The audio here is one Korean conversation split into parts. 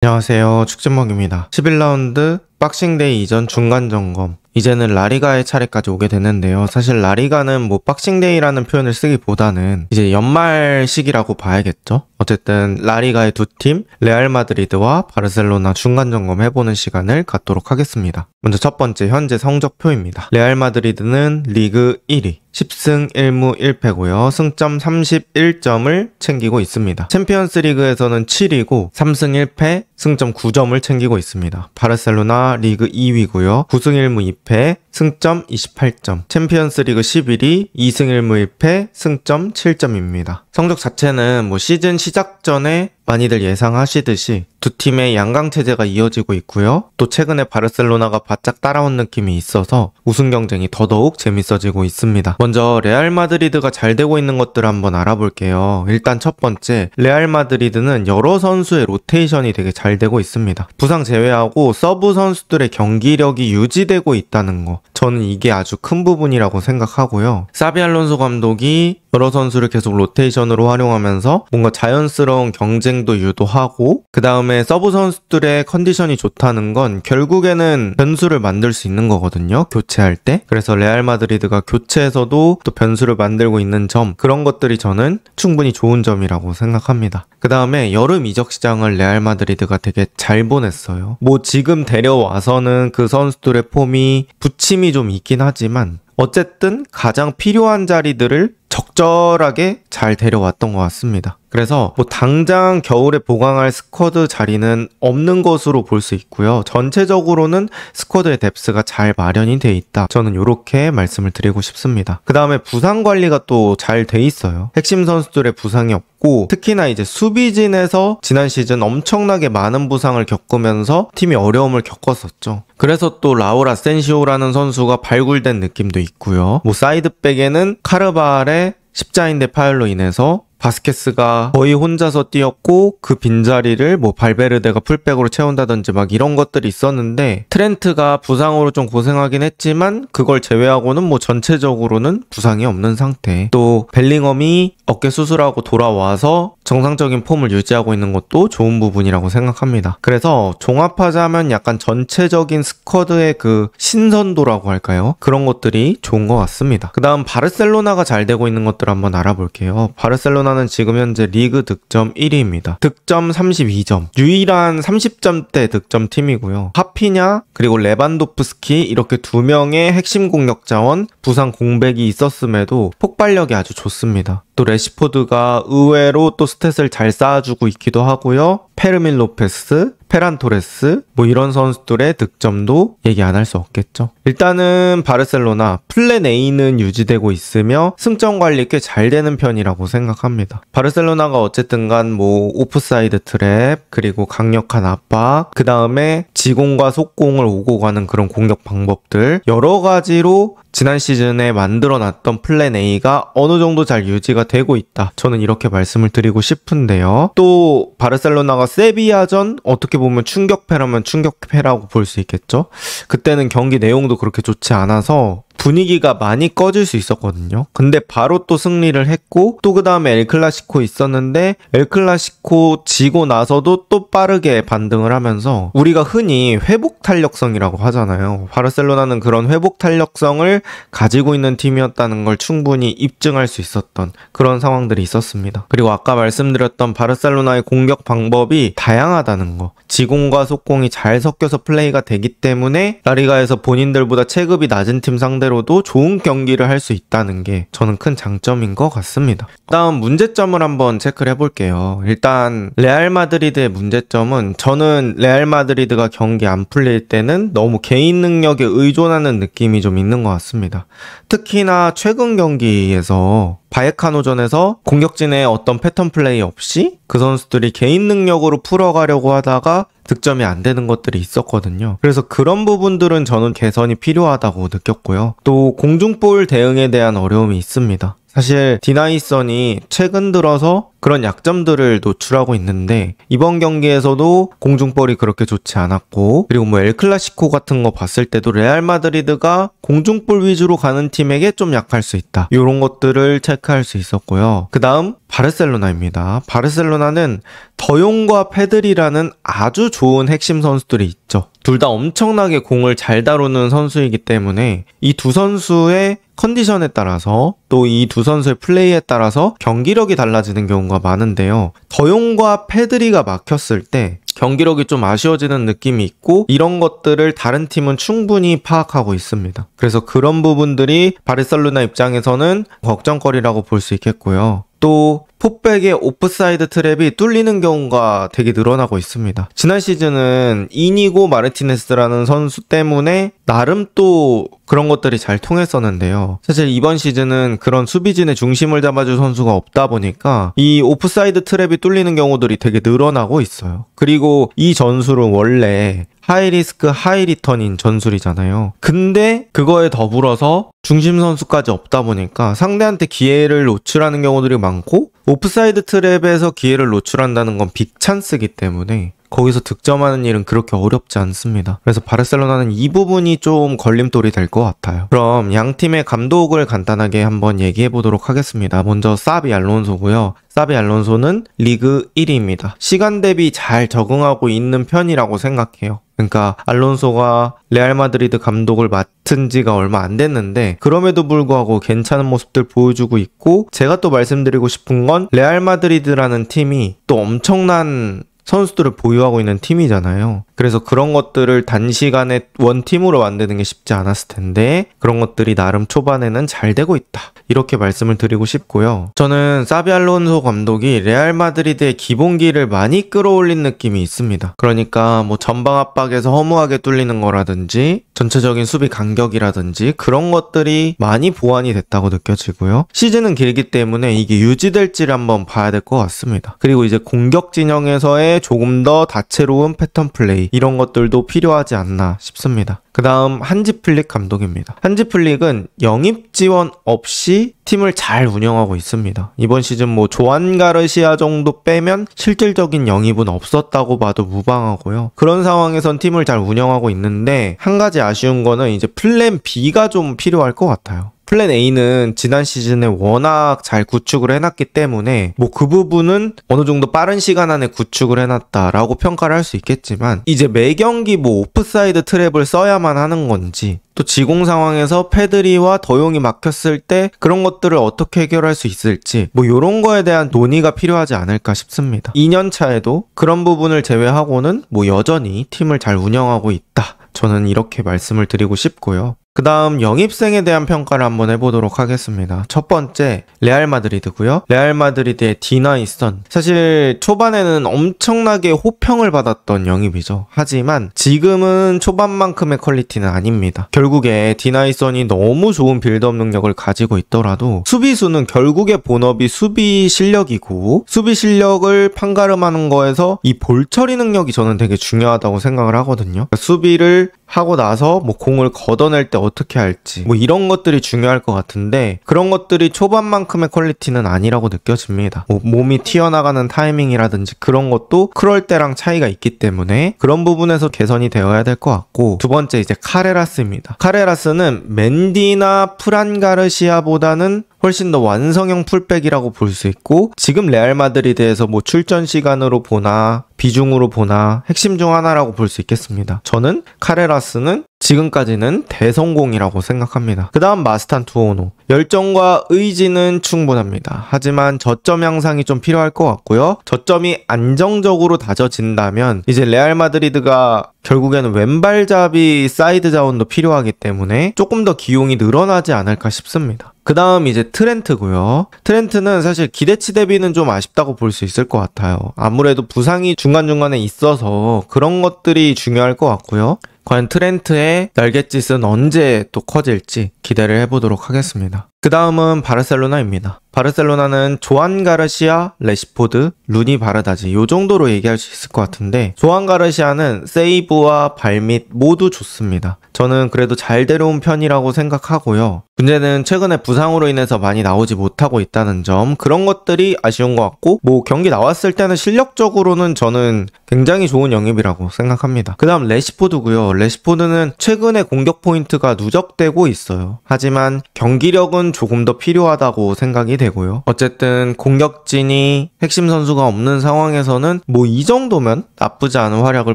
안녕하세요. 축진먹입니다. 11라운드 박싱데이 이전 중간점검. 이제는 라리가의 차례까지 오게 되는데요. 사실 라리가는 뭐 박싱데이라는 표현을 쓰기보다는 이제 연말 시기라고 봐야겠죠. 어쨌든 라리가의 두 팀 레알 마드리드와 바르셀로나 중간점검 해보는 시간을 갖도록 하겠습니다. 먼저 첫 번째 현재 성적표입니다. 레알 마드리드는 리그 1위 10승 1무 1패고요. 승점 31점을 챙기고 있습니다. 챔피언스 리그에서는 7위고 3승 1패 승점 9점을 챙기고 있습니다. 바르셀로나 리그 2위고요. 9승 1무 2패 승점 28점. 챔피언스 리그 11위 2승 1무 1패 승점 7점입니다. 성적 자체는 뭐 시즌 시작 전에 많이들 예상하시듯이 두 팀의 양강체제가 이어지고 있고요. 또 최근에 바르셀로나가 바짝 따라온 느낌이 있어서 우승 경쟁이 더더욱 재밌어지고 있습니다. 먼저 레알 마드리드가 잘 되고 있는 것들을 한번 알아볼게요. 일단 첫 번째, 레알 마드리드는 여러 선수의 로테이션이 되게 잘 되고 있습니다. 부상 제외하고 서브 선수들의 경기력이 유지되고 있다는 거, 저는 이게 아주 큰 부분이라고 생각하고요. 사비 알론소 감독이 여러 선수를 계속 로테이션으로 활용하면서 뭔가 자연스러운 경쟁도 유도하고, 그 다음에 서브 선수들의 컨디션이 좋다는 건 결국에는 변수를 만들 수 있는 거거든요, 교체할 때. 그래서 레알 마드리드가 교체에서도 또 변수를 만들고 있는 점, 그런 것들이 저는 충분히 좋은 점이라고 생각합니다. 그 다음에 여름 이적 시장을 레알 마드리드가 되게 잘 보냈어요. 뭐 지금 데려와서는 그 선수들의 폼이 부침이 좀 있긴 하지만 어쨌든 가장 필요한 자리들을 적절하게 잘 데려왔던 것 같습니다. 그래서 뭐 당장 겨울에 보강할 스쿼드 자리는 없는 것으로 볼 수 있고요. 전체적으로는 스쿼드의 뎁스가 잘 마련이 돼 있다. 저는 이렇게 말씀을 드리고 싶습니다. 그 다음에 부상 관리가 또 잘 돼 있어요. 핵심 선수들의 부상이 없고, 특히나 이제 수비진에서 지난 시즌 엄청나게 많은 부상을 겪으면서 팀이 어려움을 겪었었죠. 그래서 또 라울 아센시오라는 선수가 발굴된 느낌도 있고요. 뭐 사이드백에는 카르바알의 십자인대 파열로 인해서 바스케스가 거의 혼자서 뛰었고, 그 빈자리를 뭐 발베르데가 풀백으로 채운다든지 막 이런 것들이 있었는데, 트렌트가 부상으로 좀 고생하긴 했지만 그걸 제외하고는 뭐 전체적으로는 부상이 없는 상태. 또 벨링엄이 어깨 수술하고 돌아와서 정상적인 폼을 유지하고 있는 것도 좋은 부분이라고 생각합니다. 그래서 종합하자면 약간 전체적인 스쿼드의 그 신선도라고 할까요? 그런 것들이 좋은 것 같습니다. 그 다음 바르셀로나가 잘 되고 있는 것들 한번 알아볼게요. 바르셀로나는 지금 현재 리그 득점 1위입니다. 득점 32점. 유일한 30점대 득점 팀이고요. 하피냐 그리고 레반도프스키 이렇게 두 명의 핵심 공격 자원, 부상 공백이 있었음에도 폭발력이 아주 좋습니다. 또 레시포드가 의외로 또 스탯을 잘 쌓아주고 있기도 하고요. 페르민 로페스, 페란 토레스 뭐 이런 선수들의 득점도 얘기 안 할 수 없겠죠. 일단은 바르셀로나 플랜 A는 유지되고 있으며 승점 관리 꽤 잘 되는 편이라고 생각합니다. 바르셀로나가 어쨌든 간 뭐 오프사이드 트랩, 그리고 강력한 압박, 그 다음에 지공과 속공을 오고 가는 그런 공격 방법들, 여러 가지로 지난 시즌에 만들어놨던 플랜 A가 어느 정도 잘 유지가 되고 있다. 저는 이렇게 말씀을 드리고 싶은데요. 또 바르셀로나가 세비야전 어떻게 보면 충격패라면 충격패라고 볼 수 있겠죠. 그때는 경기 내용도 그렇게 좋지 않아서 분위기가 많이 꺼질 수 있었거든요. 근데 바로 또 승리를 했고, 또 그 다음에 엘클라시코 있었는데 엘클라시코 지고 나서도 또 빠르게 반등을 하면서, 우리가 흔히 회복 탄력성이라고 하잖아요. 바르셀로나는 그런 회복 탄력성을 가지고 있는 팀이었다는 걸 충분히 입증할 수 있었던 그런 상황들이 있었습니다. 그리고 아까 말씀드렸던 바르셀로나의 공격 방법이 다양하다는 거, 지공과 속공이 잘 섞여서 플레이가 되기 때문에 라리가에서 본인들보다 체급이 낮은 팀 상대로도 좋은 경기를 할 수 있다는 게 저는 큰 장점인 것 같습니다. 다음 문제점을 한번 체크를 해볼게요. 일단 레알 마드리드의 문제점은, 저는 레알 마드리드가 경기 안 풀릴 때는 너무 개인 능력에 의존하는 느낌이 좀 있는 것 같습니다. 특히나 최근 경기에서 바예카노전에서 공격진의 어떤 패턴 플레이 없이 그 선수들이 개인 능력으로 풀어가려고 하다가 득점이 안 되는 것들이 있었거든요. 그래서 그런 부분들은 저는 개선이 필요하다고 느꼈고요. 또 공중볼 대응에 대한 어려움이 있습니다. 사실 디나이선이 최근 들어서 그런 약점들을 노출하고 있는데 이번 경기에서도 공중볼이 그렇게 좋지 않았고, 그리고 뭐 엘클라시코 같은 거 봤을 때도 레알 마드리드가 공중볼 위주로 가는 팀에게 좀 약할 수 있다, 이런 것들을 체크할 수 있었고요. 그 다음 바르셀로나입니다. 바르셀로나는 더용과 페드리라는 아주 좋은 핵심 선수들이 있죠. 둘 다 엄청나게 공을 잘 다루는 선수이기 때문에 이 두 선수의 컨디션에 따라서 또 이 두 선수의 플레이에 따라서 경기력이 달라지는 경우가 많은데요. 더용과 페드리가 막혔을 때 경기력이 좀 아쉬워지는 느낌이 있고, 이런 것들을 다른 팀은 충분히 파악하고 있습니다. 그래서 그런 부분들이 바르셀로나 입장에서는 걱정거리라고 볼 수 있겠고요. 또 풋백의 오프사이드 트랩이 뚫리는 경우가 되게 늘어나고 있습니다. 지난 시즌은 이니고 마르티네스라는 선수 때문에 나름 또 그런 것들이 잘 통했었는데요. 사실 이번 시즌은 그런 수비진의 중심을 잡아줄 선수가 없다 보니까 이 오프사이드 트랩이 뚫리는 경우들이 되게 늘어나고 있어요. 그리고 이 전술은 원래 하이리스크 하이리턴인 전술이잖아요. 근데 그거에 더불어서 중심 선수까지 없다 보니까 상대한테 기회를 노출하는 경우들이 많고, 오프사이드 트랩에서 기회를 노출한다는 건 빅찬스기 때문에 거기서 득점하는 일은 그렇게 어렵지 않습니다. 그래서 바르셀로나는 이 부분이 좀 걸림돌이 될 것 같아요. 그럼 양 팀의 감독을 간단하게 한번 얘기해 보도록 하겠습니다. 먼저 사비 알론소고요. 사비 알론소는 리그 1위입니다. 시간 대비 잘 적응하고 있는 편이라고 생각해요. 그러니까 알론소가 레알 마드리드 감독을 맡은 지가 얼마 안 됐는데 그럼에도 불구하고 괜찮은 모습들 보여주고 있고, 제가 또 말씀드리고 싶은 건 레알 마드리드라는 팀이 또 엄청난 선수들을 보유하고 있는 팀이잖아요. 그래서 그런 것들을 단시간에 원팀으로 만드는 게 쉽지 않았을 텐데 그런 것들이 나름 초반에는 잘 되고 있다, 이렇게 말씀을 드리고 싶고요. 저는 사비 알론소 감독이 레알 마드리드의 기본기를 많이 끌어올린 느낌이 있습니다. 그러니까 뭐 전방 압박에서 허무하게 뚫리는 거라든지 전체적인 수비 간격이라든지 그런 것들이 많이 보완이 됐다고 느껴지고요. 시즌은 길기 때문에 이게 유지될지를 한번 봐야 될 것 같습니다. 그리고 이제 공격 진영에서의 조금 더 다채로운 패턴 플레이, 이런 것들도 필요하지 않나 싶습니다. 그 다음 한지 플릭 감독입니다. 한지 플릭은 영입 지원 없이 팀을 잘 운영하고 있습니다. 이번 시즌 뭐 조안 가르시아 정도 빼면 실질적인 영입은 없었다고 봐도 무방하고요. 그런 상황에선 팀을 잘 운영하고 있는데 한 가지 아쉬운 거는 이제 플랜 B가 좀 필요할 것 같아요. 플랜 A는 지난 시즌에 워낙 잘 구축을 해놨기 때문에 뭐 그 부분은 어느 정도 빠른 시간 안에 구축을 해놨다라고 평가를 할 수 있겠지만, 이제 매 경기 뭐 오프사이드 트랩을 써야만 하는 건지, 또 지공 상황에서 페드리와 더용이 막혔을 때 그런 것들을 어떻게 해결할 수 있을지, 뭐 이런 거에 대한 논의가 필요하지 않을까 싶습니다. 2년 차에도 그런 부분을 제외하고는 뭐 여전히 팀을 잘 운영하고 있다, 저는 이렇게 말씀을 드리고 싶고요. 그 다음 영입생에 대한 평가를 한번 해보도록 하겠습니다. 첫 번째 레알 마드리드고요. 레알 마드리드의 디나이선, 사실 초반에는 엄청나게 호평을 받았던 영입이죠. 하지만 지금은 초반만큼의 퀄리티는 아닙니다. 결국에 디나이선이 너무 좋은 빌드업 능력을 가지고 있더라도 수비수는 결국에 본업이 수비 실력이고, 수비 실력을 판가름하는 거에서 이 볼 처리 능력이 저는 되게 중요하다고 생각을 하거든요. 수비를 하고 나서 뭐 공을 걷어낼 때 어떻게 할지, 뭐 이런 것들이 중요할 것 같은데 그런 것들이 초반만큼의 퀄리티는 아니라고 느껴집니다. 뭐 몸이 튀어나가는 타이밍이라든지 그런 것도 크롤 때랑 차이가 있기 때문에 그런 부분에서 개선이 되어야 될 것 같고, 두 번째 이제 카레라스입니다. 카레라스는 맨디나 프란 가르시아보다는 훨씬 더 완성형 풀백이라고 볼 수 있고, 지금 레알 마드리드에서 뭐 출전 시간으로 보나 비중으로 보나 핵심 중 하나라고 볼 수 있겠습니다. 저는 카레라스는 지금까지는 대성공이라고 생각합니다. 그 다음 마스탄 투오노, 열정과 의지는 충분합니다. 하지만 저점 향상이 좀 필요할 것 같고요. 저점이 안정적으로 다져진다면 이제 레알 마드리드가 결국에는 왼발잡이 사이드 자원도 필요하기 때문에 조금 더 기용이 늘어나지 않을까 싶습니다. 그 다음 이제 트렌트고요. 트렌트는 사실 기대치 대비는 좀 아쉽다고 볼 수 있을 것 같아요. 아무래도 부상이 중간중간에 있어서 그런 것들이 중요할 것 같고요. 과연 트렌트의 날갯짓은 언제 또 커질지 기대를 해보도록 하겠습니다. 그 다음은 바르셀로나입니다. 바르셀로나는 조안 가르시아, 레시포드, 루니 바르다지 요 정도로 얘기할 수 있을 것 같은데, 조안 가르시아는 세이브와 발밑 모두 좋습니다. 저는 그래도 잘 데려온 편이라고 생각하고요. 문제는 최근에 부상으로 인해서 많이 나오지 못하고 있다는 점, 그런 것들이 아쉬운 것 같고, 뭐 경기 나왔을 때는 실력적으로는 저는 굉장히 좋은 영입이라고 생각합니다. 그 다음 레시포드고요. 레시포드는 최근에 공격 포인트가 누적되고 있어요. 하지만 경기력은 조금 더 필요하다고 생각이 되고요. 어쨌든 공격진이 핵심 선수가 없는 상황에서는 뭐 이 정도면 나쁘지 않은 활약을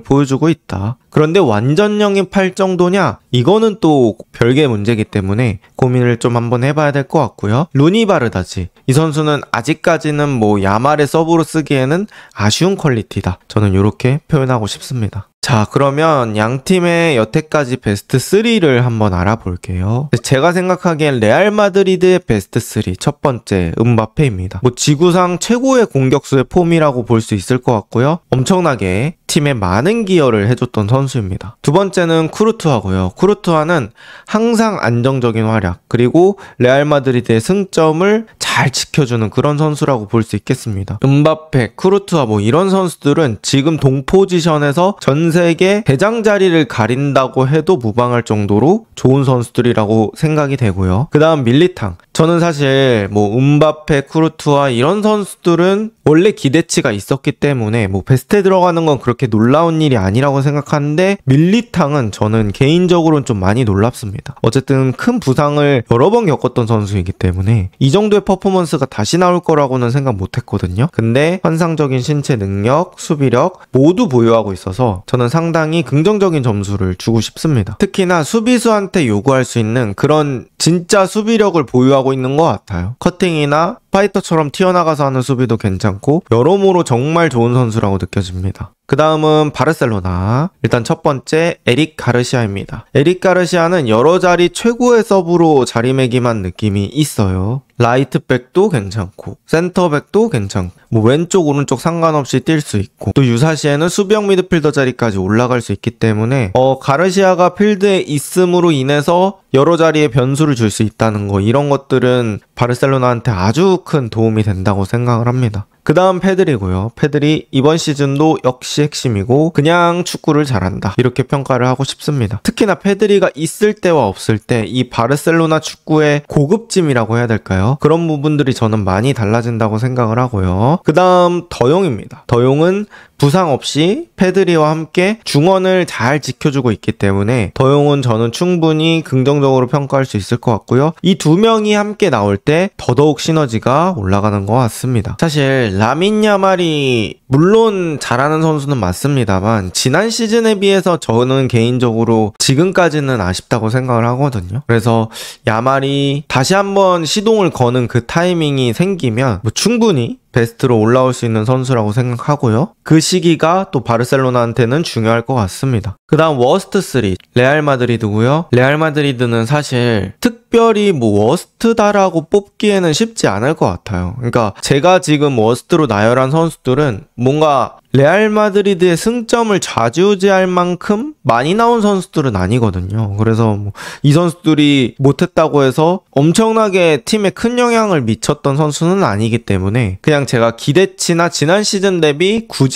보여주고 있다. 그런데 완전 영입할 정도냐? 이거는 또 별개의 문제이기 때문에 고민을 좀 한번 해봐야 될 것 같고요. 루니 바르다지. 이 선수는 아직까지는 뭐 야말의 서브로 쓰기에는 아쉬운 퀄리티다. 저는 이렇게 표현하고 싶습니다. 자, 그러면 양 팀의 여태까지 베스트 3를 한번 알아볼게요. 제가 생각하기엔 레알 마드리드의 베스트 3. 첫 번째, 음바페입니다. 뭐 지구상 최고의 공격수의 폼이라고 볼 수 있을 것 같고요. 엄청나게 팀에 많은 기여를 해줬던 선수입니다. 두 번째는 쿠르투아고요. 쿠르투아는 항상 안정적인 활약, 그리고 레알 마드리드의 승점을 잘 지켜주는 그런 선수라고 볼 수 있겠습니다. 음바페, 쿠르투아 뭐 이런 선수들은 지금 동 포지션에서 전 세계 대장 자리를 가린다고 해도 무방할 정도로 좋은 선수들이라고 생각이 되고요. 그 다음 밀리탕. 저는 사실 뭐 음바페, 쿠르투아 이런 선수들은 원래 기대치가 있었기 때문에 뭐 베스트에 들어가는 건 그렇게 놀라운 일이 아니라고 생각하는데, 밀리탕은 저는 개인적으로는 좀 많이 놀랍습니다. 어쨌든 큰 부상을 여러 번 겪었던 선수이기 때문에 이 정도의 퍼포먼스가 다시 나올 거라고는 생각 못 했거든요. 근데 환상적인 신체 능력, 수비력 모두 보유하고 있어서 저는 상당히 긍정적인 점수를 주고 싶습니다. 특히나 수비수한테 요구할 수 있는 그런 진짜 수비력을 보유하고 있는 것 같아요. 커팅이나 파이터처럼 튀어나가서 하는 수비도 괜찮고 여러모로 정말 좋은 선수라고 느껴집니다. 그 다음은 바르셀로나. 일단 첫 번째 에릭 가르시아입니다. 에릭 가르시아는 여러 자리 최고의 서브로 자리매김한 느낌이 있어요. 라이트백도 괜찮고 센터백도 괜찮고 뭐 왼쪽 오른쪽 상관없이 뛸 수 있고, 또 유사시에는 수비형 미드필더 자리까지 올라갈 수 있기 때문에 가르시아가 필드에 있음으로 인해서 여러 자리에 변수를 줄 수 있다는 거, 이런 것들은 바르셀로나한테 아주 큰 도움이 된다고 생각을 합니다. 그 다음 페드리고요. 페드리 이번 시즌도 역시 핵심이고 그냥 축구를 잘한다, 이렇게 평가를 하고 싶습니다. 특히나 페드리가 있을 때와 없을 때 이 바르셀로나 축구의 고급짐이라고 해야 될까요? 그런 부분들이 저는 많이 달라진다고 생각을 하고요. 그 다음 더용입니다. 더용은 부상 없이 페드리와 함께 중원을 잘 지켜주고 있기 때문에 더용은 저는 충분히 긍정적으로 평가할 수 있을 것 같고요. 이 두 명이 함께 나올 때 더더욱 시너지가 올라가는 것 같습니다. 사실 라민 야말이 물론 잘하는 선수는 맞습니다만 지난 시즌에 비해서 저는 개인적으로 지금까지는 아쉽다고 생각을 하거든요. 그래서 야말이 다시 한번 시동을 거는 그 타이밍이 생기면 뭐 충분히 베스트로 올라올 수 있는 선수라고 생각하고요. 그 시기가 또 바르셀로나한테는 중요할 것 같습니다. 그 다음 워스트 3 레알 마드리드고요. 레알 마드리드는 사실 특별히 뭐 워스트다라고 뽑기에는 쉽지 않을 것 같아요. 그러니까 제가 지금 워스트로 나열한 선수들은 뭔가 레알 마드리드의 승점을 좌지우지할 만큼 많이 나온 선수들은 아니거든요. 그래서 뭐 이 선수들이 못했다고 해서 엄청나게 팀에 큰 영향을 미쳤던 선수는 아니기 때문에 그냥 제가 기대치나 지난 시즌 대비 굳이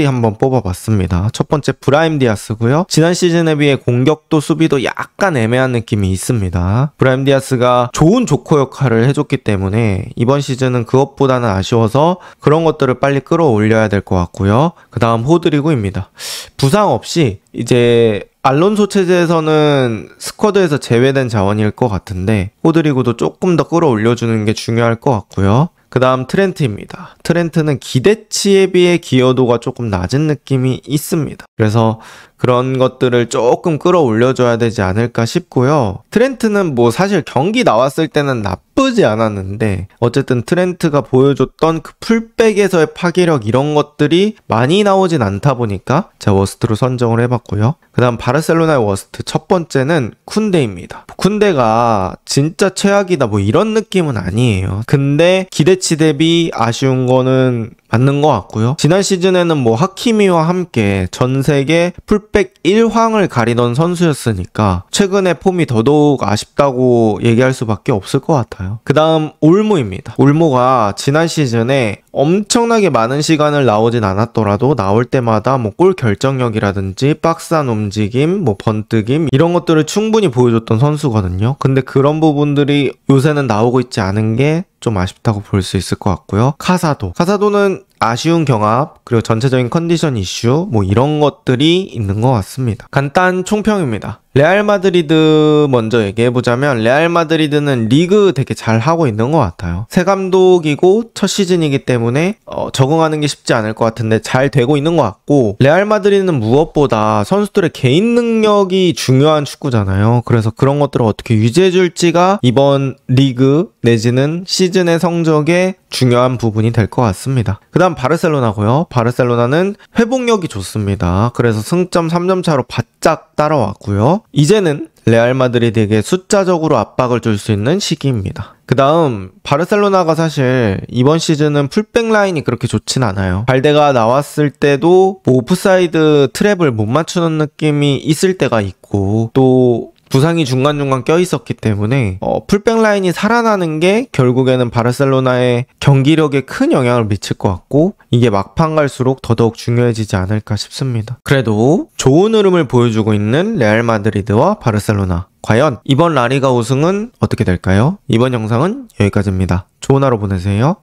한번 뽑아봤습니다. 첫 번째 브라임 디아스고요. 지난 시즌에 비해 공격도 수비도 약간 애매한 느낌이 있습니다. 브라임 디아스가 좋은 조커 역할을 해줬기 때문에 이번 시즌은 그것보다는 아쉬워서 그런 것들을 빨리 끌어올려야 될 것 같고요. 그 다음 호드리고입니다. 부상 없이 이제 알론소 체제에서는 스쿼드에서 제외된 자원일 것 같은데 호드리고도 조금 더 끌어올려주는 게 중요할 것 같고요. 그 다음 트렌트입니다. 트렌트는 기대치에 비해 기여도가 조금 낮은 느낌이 있습니다. 그래서 그런 것들을 조금 끌어올려줘야 되지 않을까 싶고요. 트렌트는 뭐 사실 경기 나왔을 때는 나쁘지 않았는데 어쨌든 트렌트가 보여줬던 그 풀백에서의 파괴력 이런 것들이 많이 나오진 않다 보니까 제가 워스트로 선정을 해봤고요. 그 다음 바르셀로나의 워스트 첫 번째는 쿤데입니다. 쿤데가 진짜 최악이다 뭐 이런 느낌은 아니에요. 근데 기대치 대비 아쉬운 거는 맞는 것 같고요. 지난 시즌에는 뭐 하키미와 함께 전 세계 풀백 1황을 가리던 선수였으니까 최근에 폼이 더더욱 아쉽다고 얘기할 수밖에 없을 것 같아요. 그 다음 올모입니다. 올모가 지난 시즌에 엄청나게 많은 시간을 나오진 않았더라도 나올 때마다 뭐 골 결정력이라든지 박스안 움직임, 뭐 번뜩임 이런 것들을 충분히 보여줬던 선수거든요. 근데 그런 부분들이 요새는 나오고 있지 않은 게 좀 아쉽다고 볼 수 있을 것 같고요. 카사도는 아쉬운 경합, 그리고 전체적인 컨디션 이슈, 뭐 이런 것들이 있는 것 같습니다. 간단 총평입니다. 레알 마드리드 먼저 얘기해보자면 레알 마드리드는 리그 되게 잘 하고 있는 것 같아요. 새 감독이고 첫 시즌이기 때문에 적응하는 게 쉽지 않을 것 같은데 잘 되고 있는 것 같고, 레알 마드리드는 무엇보다 선수들의 개인 능력이 중요한 축구잖아요. 그래서 그런 것들을 어떻게 유지해줄지가 이번 리그 내지는 시즌의 성적에 중요한 부분이 될 것 같습니다. 그 다음 바르셀로나고요. 바르셀로나는 회복력이 좋습니다. 그래서 승점 3점 차로 바짝 따라왔고요. 이제는 레알 마드리드에게 숫자적으로 압박을 줄 수 있는 시기입니다. 그 다음 바르셀로나가 사실 이번 시즌은 풀백 라인이 그렇게 좋진 않아요. 발데가 나왔을 때도 뭐 오프사이드 트랩을 못 맞추는 느낌이 있을 때가 있고, 또 부상이 중간중간 껴있었기 때문에 풀백 라인이 살아나는 게 결국에는 바르셀로나의 경기력에 큰 영향을 미칠 것 같고, 이게 막판 갈수록 더더욱 중요해지지 않을까 싶습니다. 그래도 좋은 흐름을 보여주고 있는 레알 마드리드와 바르셀로나, 과연 이번 라리가 우승은 어떻게 될까요? 이번 영상은 여기까지입니다. 좋은 하루 보내세요.